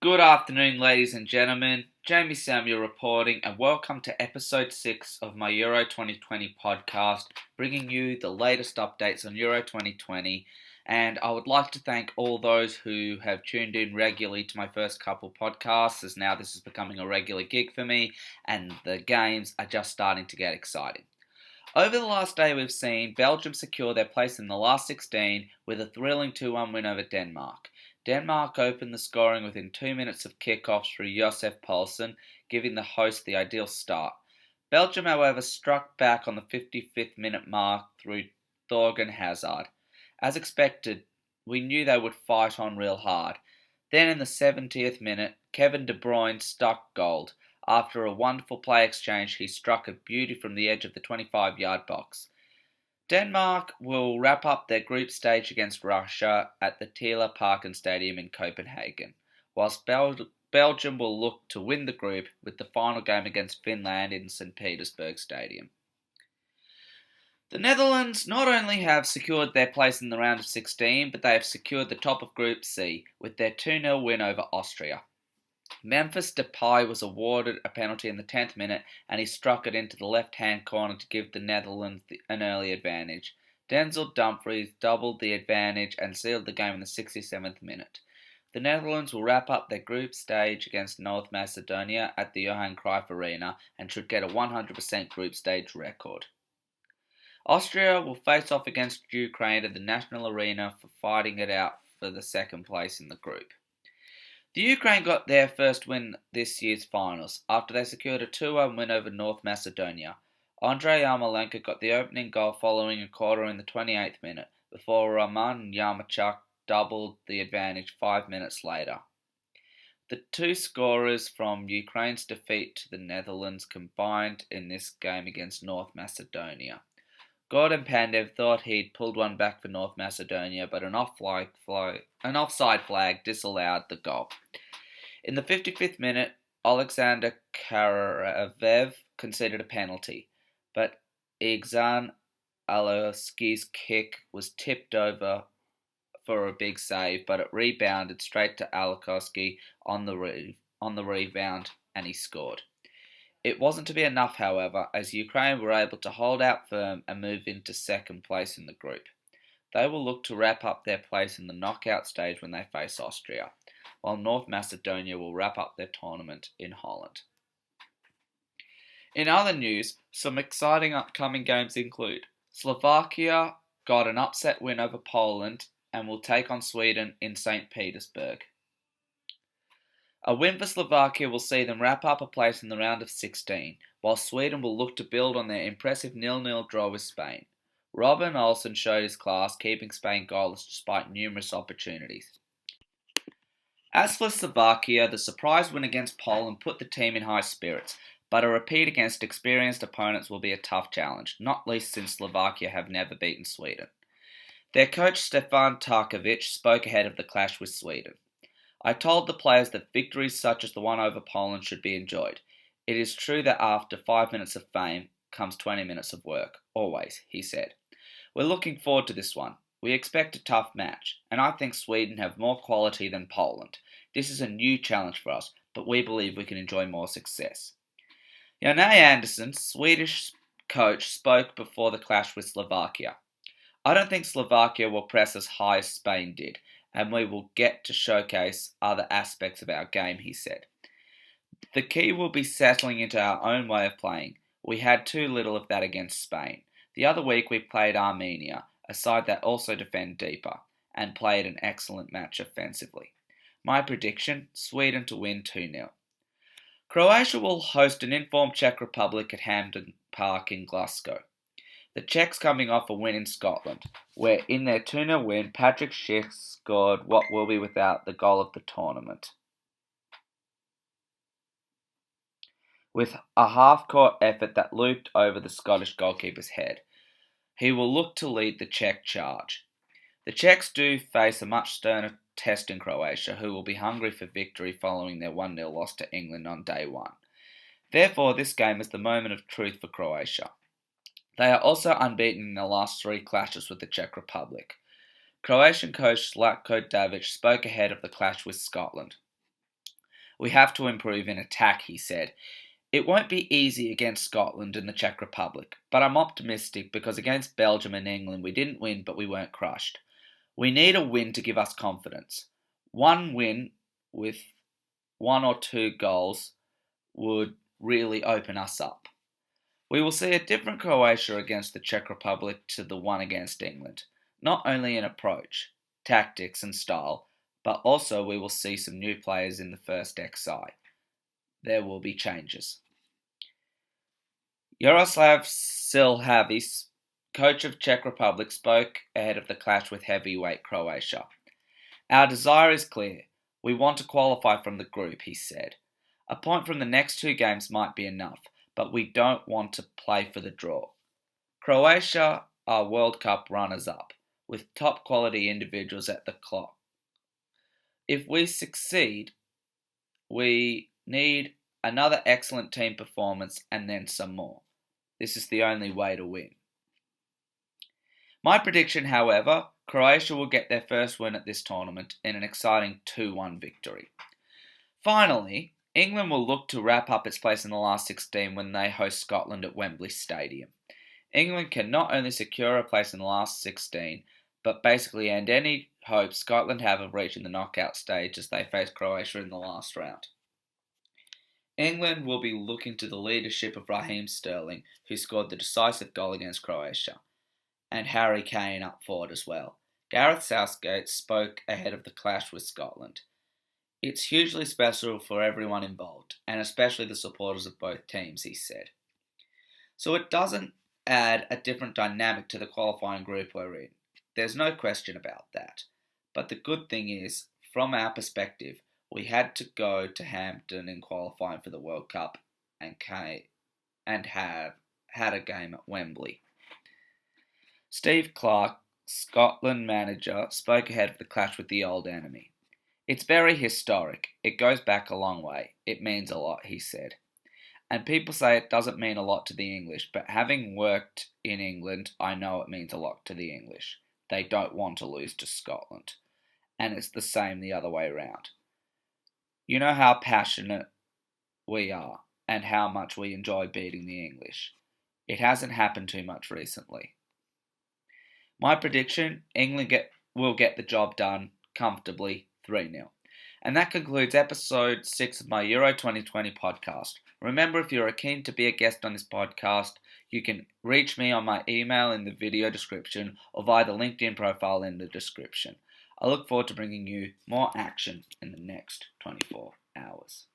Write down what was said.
Good afternoon, ladies and gentlemen. Jamie Samuel reporting, and welcome to episode 6 of my Euro 2020 podcast, bringing you the latest updates on Euro 2020. And I would like to thank all those who have tuned in regularly to my first couple podcasts, as now this is becoming a regular gig for me, and the games are just starting to get exciting. Over the last day, we've seen Belgium secure their place in the last 16 with a thrilling 2-1 win over Denmark. Denmark opened the scoring within 2 minutes of kickoff through Josef Poulsen, giving the host the ideal start. Belgium, however, struck back on the 55th minute mark through Thorgan Hazard. As expected, we knew they would fight on real hard. Then in the 70th minute, Kevin De Bruyne stuck gold. After a wonderful play exchange, he struck a beauty from the edge of the 25-yard box. Denmark will wrap up their group stage against Russia at the Tele Parken Stadium in Copenhagen, whilst Belgium will look to win the group with the final game against Finland in St. Petersburg Stadium. The Netherlands not only have secured their place in the round of 16, but they have secured the top of Group C with their 2-0 win over Austria. Memphis Depay was awarded a penalty in the 10th minute and he struck it into the left-hand corner to give the Netherlands an early advantage. Denzel Dumfries doubled the advantage and sealed the game in the 67th minute. The Netherlands will wrap up their group stage against North Macedonia at the Johan Cruyff Arena and should get a 100% group stage record. Austria will face off against Ukraine at the National Arena for fighting it out for the second place in the group. The Ukraine got their first win this year's finals after they secured a 2-1 win over North Macedonia. Andrei Yarmolenko got the opening goal following a quarter in the 28th minute before Roman Yaremchuk doubled the advantage 5 minutes later. The two scorers from Ukraine's defeat to the Netherlands combined in this game against North Macedonia. Gordon Pandev thought he'd pulled one back for North Macedonia, but an offside flag disallowed the goal. In the 55th minute, Alexander Karavev conceded a penalty, but Igzan Alioski's kick was tipped over for a big save, but it rebounded straight to Alioski on the rebound, and he scored. It wasn't to be enough, however, as Ukraine were able to hold out firm and move into second place in the group. They will look to wrap up their place in the knockout stage when they face Austria, while North Macedonia will wrap up their tournament in Holland. In other news, some exciting upcoming games include Slovakia got an upset win over Poland and will take on Sweden in St. Petersburg. A win for Slovakia will see them wrap up a place in the round of 16, while Sweden will look to build on their impressive 0-0 draw with Spain. Robin Olsen showed his class, keeping Spain goalless despite numerous opportunities. As for Slovakia, the surprise win against Poland put the team in high spirits, but a repeat against experienced opponents will be a tough challenge, not least since Slovakia have never beaten Sweden. Their coach Stefan Tarkovic spoke ahead of the clash with Sweden. I told the players that victories such as the one over Poland should be enjoyed. It is true that after 5 minutes of fame comes 20 minutes of work. Always, he said. We're looking forward to this one. We expect a tough match, and I think Sweden have more quality than Poland. This is a new challenge for us, but we believe we can enjoy more success. Janne Andersson, Swedish coach, spoke before the clash with Slovakia. I don't think Slovakia will press as high as Spain did, and we will get to showcase other aspects of our game, he said. The key will be settling into our own way of playing. We had too little of that against Spain. The other week we played Armenia, a side that also defend deeper, and played an excellent match offensively. My prediction, Sweden to win 2-0. Croatia will host an informed Czech Republic at Hampden Park in Glasgow. The Czechs coming off a win in Scotland, where in their 2-0 win, Patrick Schick scored what will be without the goal of the tournament. With a half-court effort that looped over the Scottish goalkeeper's head. He will look to lead the Czech charge. The Czechs do face a much sterner test in Croatia, who will be hungry for victory following their 1-0 loss to England on day one. Therefore, this game is the moment of truth for Croatia. They are also unbeaten in their last 3 clashes with the Czech Republic. Croatian coach Zlatko Davic spoke ahead of the clash with Scotland. We have to improve in attack, he said. It won't be easy against Scotland and the Czech Republic, but I'm optimistic because against Belgium and England we didn't win but we weren't crushed. We need a win to give us confidence. One win with 1 or 2 goals would really open us up. We will see a different Croatia against the Czech Republic to the one against England, not only in approach, tactics and style, but also we will see some new players in the first XI. There will be changes. Jaroslav Silhavi, coach of Czech Republic, spoke ahead of the clash with heavyweight Croatia. Our desire is clear. We want to qualify from the group, he said. A point from the next 2 games might be enough, but we don't want to play for the draw. Croatia are World Cup runners-up, with top quality individuals at the clock. If we succeed, we need another excellent team performance and then some more. This is the only way to win. My prediction, however, Croatia will get their first win at this tournament in an exciting 2-1 victory. Finally, England will look to wrap up its place in the last 16 when they host Scotland at Wembley Stadium. England can not only secure a place in the last 16, but basically end any hope Scotland have of reaching the knockout stage as they face Croatia in the last round. England will be looking to the leadership of Raheem Sterling, who scored the decisive goal against Croatia, and Harry Kane up forward as well. Gareth Southgate spoke ahead of the clash with Scotland. It's hugely special for everyone involved, and especially the supporters of both teams, he said. So it doesn't add a different dynamic to the qualifying group we're in. There's no question about that. But the good thing is, from our perspective, we had to go to Hampden in qualifying for the World Cup and have had a game at Wembley. Steve Clarke, Scotland manager, spoke ahead of the clash with the old enemy. It's very historic. It goes back a long way. It means a lot, he said. And people say it doesn't mean a lot to the English, but having worked in England, I know it means a lot to the English. They don't want to lose to Scotland. And it's the same the other way around. You know how passionate we are and how much we enjoy beating the English. It hasn't happened too much recently. My prediction, England will get the job done comfortably 3-0. And that concludes episode 6 of my Euro 2020 podcast. Remember, if you're keen to be a guest on this podcast, you can reach me on my email in the video description or via the LinkedIn profile in the description. I look forward to bringing you more action in the next 24 hours.